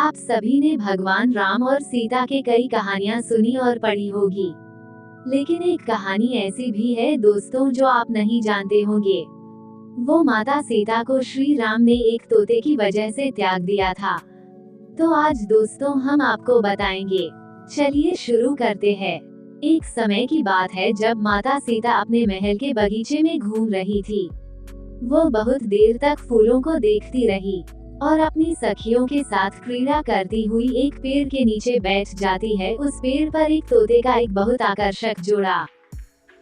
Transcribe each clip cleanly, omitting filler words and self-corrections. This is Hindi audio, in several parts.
आप सभी ने भगवान राम और सीता के कई कहानियां सुनी और पढ़ी होगी, लेकिन एक कहानी ऐसी भी है दोस्तों जो आप नहीं जानते होंगे। वो माता सीता को श्री राम ने एक तोते की वजह से त्याग दिया था। तो आज दोस्तों हम आपको बताएंगे। चलिए शुरू करते हैं। एक समय की बात है जब माता सीता अपने महल के बगीचे में घूम रही थी। वो बहुत देर तक फूलों को देखती रही और अपनी सखियों के साथ क्रीड़ा करती हुई एक पेड़ के नीचे बैठ जाती है। उस पेड़ पर एक तोते का एक बहुत आकर्षक जोड़ा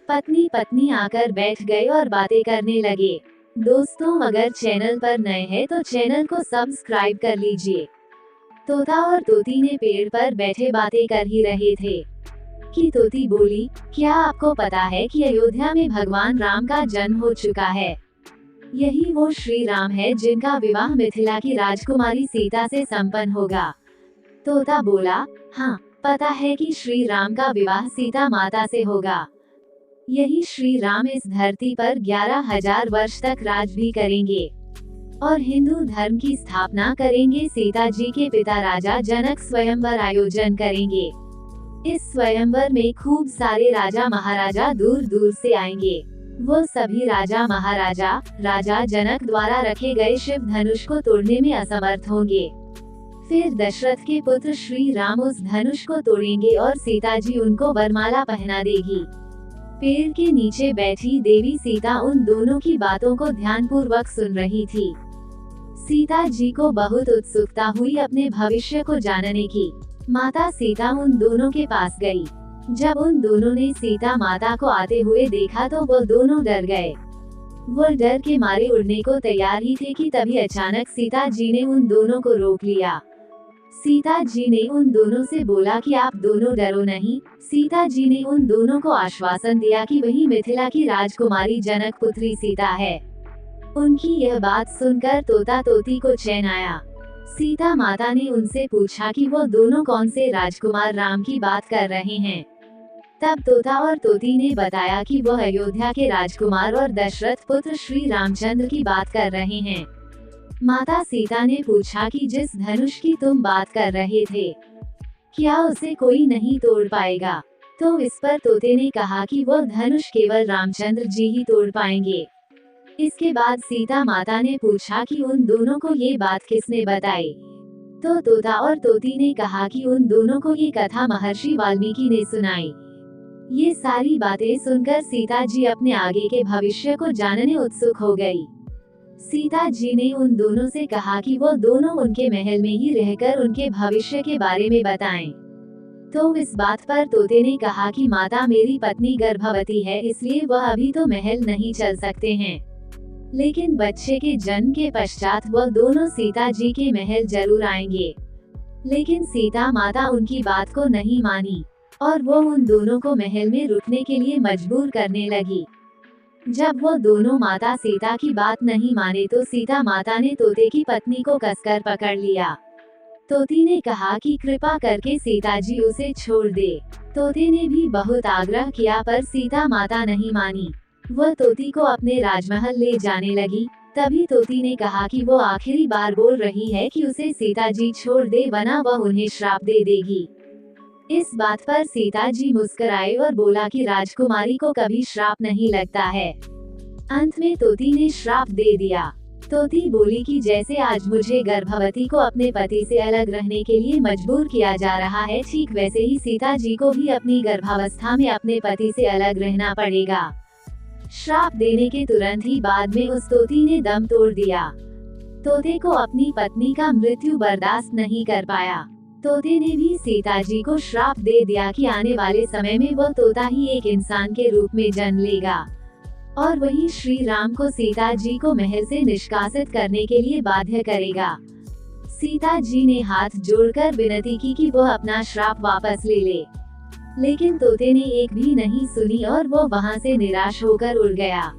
पत्नी पत्नी आकर बैठ गए और बातें करने लगे। दोस्तों अगर चैनल पर नए हैं तो चैनल को सब्सक्राइब कर लीजिए। तोता और तोती ने पेड़ पर बैठे बातें कर ही रहे थे कि तोती बोली, क्या आपको पता है कि अयोध्या में भगवान राम का जन्म हो चुका है? यही वो श्री राम है जिनका विवाह मिथिला की राजकुमारी सीता से संपन्न होगा। तोता बोला, हाँ पता है कि श्री राम का विवाह सीता माता से होगा। यही श्री राम इस धरती पर 11,000 वर्ष तक राज भी करेंगे और हिंदू धर्म की स्थापना करेंगे। सीता जी के पिता राजा जनक स्वयंवर आयोजन करेंगे। इस स्वयंवर में खूब सारे राजा महाराजा दूर दूर से आएंगे। वो सभी राजा महाराजा राजा जनक द्वारा रखे गए शिव धनुष को तोड़ने में असमर्थ होंगे। फिर दशरथ के पुत्र श्री राम उस धनुष को तोड़ेंगे और सीता जी उनको वरमाला पहना देगी। पेड़ के नीचे बैठी देवी सीता उन दोनों की बातों को ध्यानपूर्वक सुन रही थी। सीता जी को बहुत उत्सुकता हुई अपने भविष्य को जानने की। माता सीता उन दोनों के पास गई। जब उन दोनों ने सीता माता को आते हुए देखा तो वो दोनों डर गए। वो डर के मारे उड़ने को तैयार ही थे कि तभी अचानक सीता जी ने उन दोनों को रोक लिया। सीता जी ने उन दोनों से बोला कि आप दोनों डरो नहीं। सीता जी ने उन दोनों को आश्वासन दिया कि वही मिथिला की राजकुमारी जनक पुत्री सीता है। उनकी यह बात सुनकर तोता तोती को चैन आया। सीता माता ने उनसे पूछा कि वो दोनों कौन से राजकुमार राम की बात कर रहे हैं। तब तोता और तोती ने बताया कि वह अयोध्या के राजकुमार और दशरथ पुत्र श्री रामचंद्र की बात कर रहे हैं। माता सीता ने पूछा कि जिस धनुष की तुम बात कर रहे थे, क्या उसे कोई नहीं तोड़ पाएगा? तो इस पर तोते ने कहा कि वह धनुष केवल रामचंद्र जी ही तोड़ पाएंगे। इसके बाद सीता माता ने पूछा कि उन दोनों को ये बात किसने बताई? तो तोता और तोती ने कहा कि उन दोनों को ये कथा महर्षि वाल्मीकि ने सुनाई। ये सारी बातें सुनकर सीता जी अपने आगे के भविष्य को जानने उत्सुक हो गई। सीता जी ने उन दोनों से कहा कि वो दोनों उनके महल में ही रहकर उनके भविष्य के बारे में बताएं। तो इस बात पर तोते ने कहा कि माता मेरी पत्नी गर्भवती है, इसलिए वह अभी तो महल नहीं चल सकते हैं, लेकिन बच्चे के जन्म के पश्चात वह दोनों सीता जी के महल जरूर आएंगे। लेकिन सीता माता उनकी बात को नहीं मानी और वो उन दोनों को महल में रुकने के लिए मजबूर करने लगी। जब वो दोनों माता सीता की बात नहीं माने तो सीता माता ने तोते की पत्नी को कसकर पकड़ लिया। तोती ने कहा कि कृपा करके सीता जी उसे छोड़ दे। तोते ने भी बहुत आग्रह किया पर सीता माता नहीं मानी। वह तोती को अपने राजमहल ले जाने लगी। तभी तोती ने कहा कि वो आखिरी बार बोल रही है कि उसे सीता जी छोड़ दे, वरना वह उन्हें श्राप दे देगी। इस बात पर सीता जी मुस्कुराए और बोला कि राजकुमारी को कभी श्राप नहीं लगता है। अंत में तोती ने श्राप दे दिया। तोती बोली कि जैसे आज मुझे गर्भवती को अपने पति से अलग रहने के लिए मजबूर किया जा रहा है, ठीक वैसे ही सीता जी को भी अपनी गर्भावस्था में अपने पति से अलग रहना पड़ेगा। श्राप देने के तुरंत ही बाद में उस तोती ने दम तोड़ दिया। तोते को अपनी पत्नी का मृत्यु बर्दाश्त नहीं कर पाया। तोते ने भी सीता जी को श्राप दे दिया कि आने वाले समय में वह तोता ही एक इंसान के रूप में जन्म लेगा और वही श्री राम को सीता जी को महल से निष्कासित करने के लिए बाध्य करेगा। सीता जी ने हाथ जोड़कर विनती की कि वह अपना श्राप वापस ले ले, लेकिन तोते ने एक भी नहीं सुनी और वो वहां से निराश होकर उड़ गया।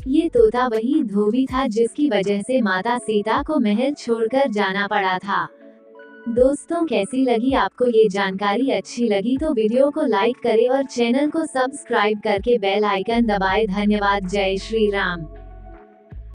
ये तोता वही धोबी था जिसकी वजह से माता सीता को महल छोड़कर जाना पड़ा था। दोस्तों कैसी लगी आपको ये जानकारी? अच्छी लगी तो वीडियो को लाइक करें और चैनल को सब्सक्राइब करके बेल आइकन दबाएं। धन्यवाद। जय श्री राम।